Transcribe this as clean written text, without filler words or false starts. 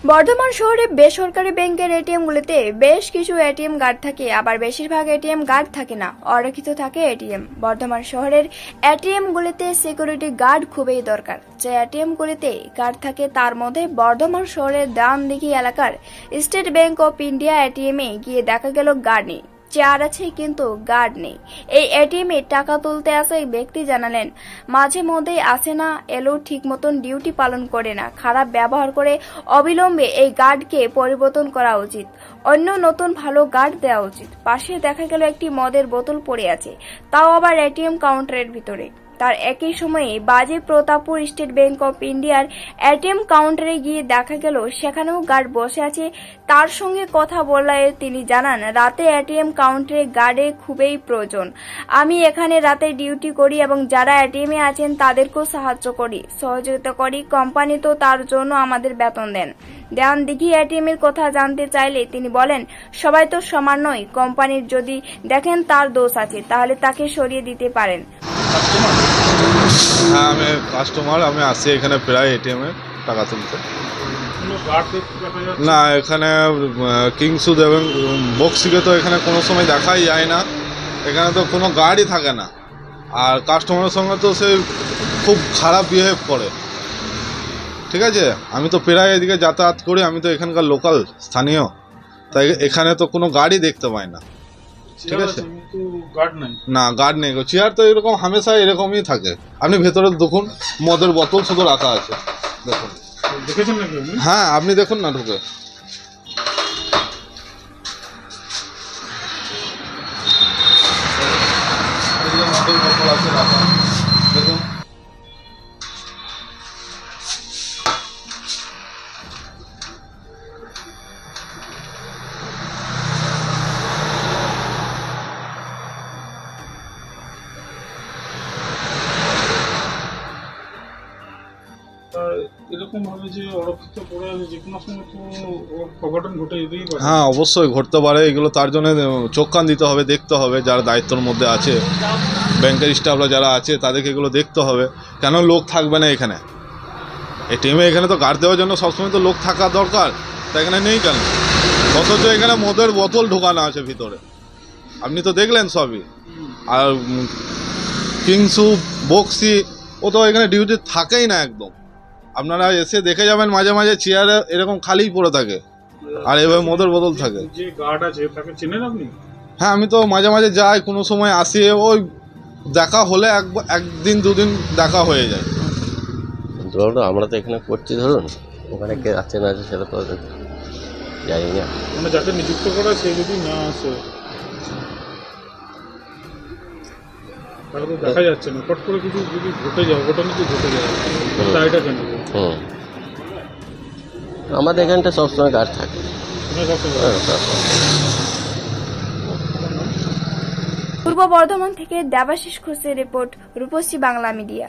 বর্ধমান শহরে বেসরকারি ব্যাংকের এটিএমগুলিতে বেশ কিছু এটিএম গার্ড থাকে, আবার বেশিরভাগ এটিএম গার্ড থাকে না, অরক্ষিত থাকে এটিএম। বর্ধমান শহরের এটিএমগুলিতে সিকিউরিটি গার্ড খুবই দরকার। যে এটিএমগুলিতে গার্ড থাকে তার মধ্যে বর্ধমান শহরের দামদিঘি এলাকার স্টেট ব্যাংক অফ ইন্ডিয়া এটিএমে গিয়ে দেখা গেল গার্ড নেই। চেয়ার আছে কিন্তু গার্ড নেই। এই এটিএমে টাকা তুলতে আসা এক ব্যক্তি জানালেন, মাঝে মধ্যেই আসে না, এলেও ঠিক মতন ডিউটি পালন করে না, খারাপ ব্যবহার করে, অবিলম্বে এই গার্ডকে পরিবর্তন করা উচিত, অন্য নতুন ভালো গার্ড দেওয়া উচিত। পাশে দেখা গেল একটি মদের বোতল পড়ে আছে, তাও আবার এটিএম কাউন্টারের ভিতরে। তার একই সময়ে বাজে প্রতাপপুর স্টেট ব্যাংক অফ ইন্ডিয়ার এটিএম কাউন্টারে গিয়ে দেখা গেল সেখানেও গার্ড বসে আছে। তার সঙ্গে কথা বলায় তিনি জানান, রাতে এটিএম কাউন্টারে গার্ডের খুবই প্রয়োজন। আমি এখানে রাতে ডিউটি করি এবং যারা এটিএমে আছেন তাদেরকেও সাহায্য করি, সহযোগিতা করি। কোম্পানি তো তার জন্য আমাদের বেতন দেন। দিঘি এটিএম এর কথা জানতে চাইলে তিনি বলেন, সবাই তো সমান নয়, কোম্পানির যদি দেখেন তার দোষ আছে তাহলে তাকে সরিয়ে দিতে পারেন। হ্যাঁ, আমি কাস্টমার, আমি আসি এখানে প্রায় এটিএমে টাকা তুলতে। না, এখানে কিংসুদ এবং বক্সিকে তো এখানে কোনো সময় দেখাই যায় না, এখানে তো কোনো গার্ডই থাকে না। আর কাস্টমারের সঙ্গে তো সে খুব খারাপ বিহেভ করে। ঠিক আছে, আমি তো প্রায় এদিকে যাতায়াত করি, আমি তো এখানকার লোকাল স্থানীয়, তাই এখানে তো কোনো গাড়ি দেখতে পাই না। ঠিক আছে, না গার্ড নেই। চেয়ার তো এরকম হামেশা এরকমই থাকে। আপনি ভেতরে দেখুন, মদের বোতল শুধু রাখা আছে, দেখুন। হ্যাঁ, আপনি দেখুন না ঢুকে। মদের বোতল আছে রাখা, দেখুন। এরকম ভাবে যে অরক্ষিত করে যে কোনো সময় তো অঘটন ঘটে যেতেই পারে। হ্যাঁ, অবশ্যই ঘটতে পারে এগুলো। তার জন্য চোখ কান দিতে হবে, দেখতে হবে। যারা দায়িত্বের মধ্যে আছে, ব্যাংকের স্টাফরা যারা আছে, তাদেরকে এগুলো দেখতে হবে। কেন লোক থাকবে না এখানে এটিএমে? এখানে তো গার্ড দেওয়ার জন্য সবসময় তো লোক থাকা দরকার, তা এখানে নেই কেন? অথচ এখানে মদের বোতল ঢোকানো আছে ভিতরে, আপনি তো দেখলেন সবই। আর কিংসু বক্সি ও তো এখানে ডিউটি থাকেই না একদম। আপনারা এসে দেখে যাবেন, মাঝে মাঝে চেয়ারে এরকম খালিই পড়ে থাকে আর এভাবে মদের বোতল থাকে। যে গার্ড আছে তাকে চেনেন আপনি? হ্যাঁ, আমি তো মাঝে মাঝে যাই, কোনো সময় আসি, ওই দেখা হলে একদিন দুদিন দেখা হয়ে যায়। ধরুন আমরা তো এখানে করছি, ধরুন ওখানে কে আছে না আছে সেটা তো জানি না। মানে যাকে নিযুক্ত করা সে যদি না আসে তাহলে তো দেখা যাচ্ছে না। ফট করে কিছু যদি ঘটে যায়, অঘটন কিছু ঘটে যায়, তাইটা কেন? আমাদের এখানটা সবসময় গার্ড থাকে। পূর্ব বর্ধমান থেকে দেবাশিস ঘোষের রিপোর্ট, রূপসী বাংলা মিডিয়া।